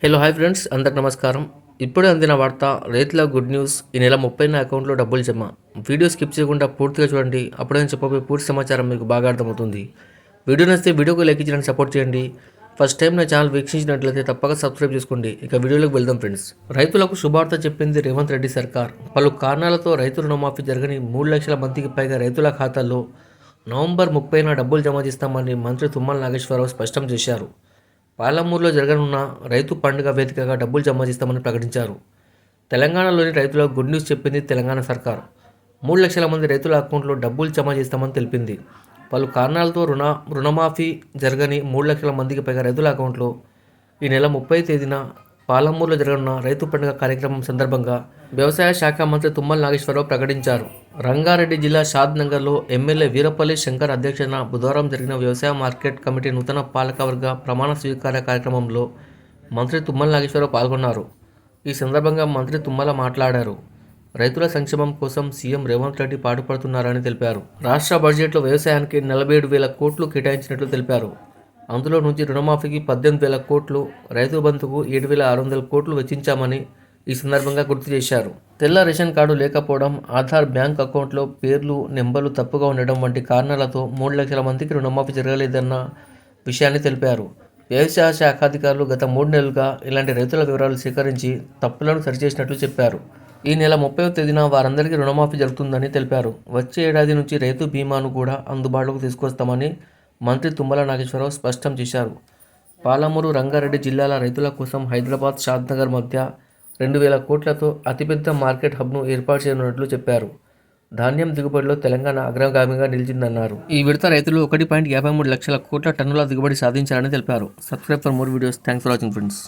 Hello hi friends, అందరికి నమస్కారం. ఇప్పుడే అందిన వార్త, రైతుల గుడ్ న్యూస్. ఈ నెల 30న అకౌంట్లో డబ్బులు జమ. వీడియో స్కిప్ చేయకుండా పూర్తిగా చూడండి. అప్పుడే నేను చెప్పబోయే పూర్తి సమాచారం మీకు బాగా అర్థమవుతుంది. వీడియో నచ్చితే వీడియోకి లైక్ ఇచ్చి సపోర్ట్ చేయండి. ఫస్ట్ టైం నా ఛానల్ వీక్షించినట్లయితే తప్పక సబ్స్క్రైబ్ చేసుకోండి. ఇక వీడియోలోకి వెళ్దాం ఫ్రెండ్స్. రైతులకు శుభార్త చెప్పింది రేవంత్ రెడ్డి సర్కార్. పలు కారణాలతో రైతు రుణమాఫీ జరగని 3 లక్షల మందికి పైగా రైతుల ఖాతాల్లో నవంబర్ 30న డబ్బులు జమ చేస్తామని మంత్రి తుమ్మల నాగేశ్వరరావు స్పష్టం చేశారు. పాలమూరులో జరగనున్న రైతు పండుగ వేదికగా డబ్బులు జమ చేస్తామని ప్రకటించారు. తెలంగాణలోని రైతులకు గుడ్ న్యూస్ చెప్పింది తెలంగాణ సర్కార్. 3 లక్షల మంది రైతుల అకౌంట్లో డబ్బులు జమ చేస్తామని తెలిపింది. పలు కారణాలతో రుణమాఫీ జరగని 3 లక్షల మందికి పైగా రైతుల అకౌంట్లో ఈ నెల 30 తేదీన పాలమూరులో జరగనున్న రైతు పండుగ కార్యక్రమం సందర్భంగా వ్యవసాయ శాఖ మంత్రి తుమ్మల నాగేశ్వరరావు ప్రకటించారు. రంగారెడ్డి జిల్లా షాద్ నగర్లో ఎమ్మెల్యే వీరపల్లి శంకర్ అధ్యక్షతన బుధవారం జరిగిన వ్యవసాయ మార్కెట్ కమిటీ నూతన పాలకవర్గ ప్రమాణ స్వీకార కార్యక్రమంలో మంత్రి తుమ్మల నాగేశ్వరరావు పాల్గొన్నారు. ఈ సందర్భంగా మంత్రి తుమ్మల మాట్లాడారు. రైతుల సంక్షేమం కోసం సీఎం రేవంత్ రెడ్డి పాటుపడుతున్నారని తెలిపారు. రాష్ట్ర బడ్జెట్లో వ్యవసాయానికి 47,000 కోట్లు కేటాయించినట్లు తెలిపారు. అందులో నుంచి రుణమాఫీకి 18,000 కోట్లు, రైతు బంధుకు 7,600 కోట్లు వెచ్చించామని ఈ సందర్భంగా గుర్తు చేశారు. తెల్ల రేషన్ కార్డు లేకపోవడం, ఆధార్ బ్యాంక్ అకౌంట్లో పేర్లు, నెంబర్లు తప్పుగా ఉండడం వంటి కారణాలతో 3 లక్షల మందికి రుణమాఫీ జరగలేదన్న విషయాన్ని తెలిపారు. వ్యవసాయ శాఖ అధికారులు గత 3 నెలలుగా ఇలాంటి రైతుల వివరాలు సేకరించి తప్పులను సరిచేసినట్లు చెప్పారు. ఈ నెల 30వ తేదీన వారందరికీ రుణమాఫీ జరుగుతుందని తెలిపారు. వచ్చే ఏడాది నుంచి రైతు బీమాను కూడా అందుబాటులోకి తీసుకొస్తామని మంత్రి తుమ్మల నాగేశ్వరరావు స్పష్టం చేశారు. పాలమూరు, రంగారెడ్డి జిల్లాల రైతుల కోసం హైదరాబాద్, షాద్నగర్ మధ్య 2,000 కోట్లతో అతిపెద్ద మార్కెట్ హబ్ను ఏర్పాటు చేయనున్నట్లు చెప్పారు. ధాన్యం దిగుబడిలో తెలంగాణ అగ్రగామిగా నిలిచిందన్నారు. ఈ విడత రైతులు 1.53 లక్షల కోట్ల టన్నుల దిగుబడి సాధించారని తెలిపారు. Subscribe for more videos. Thanks for watching friends.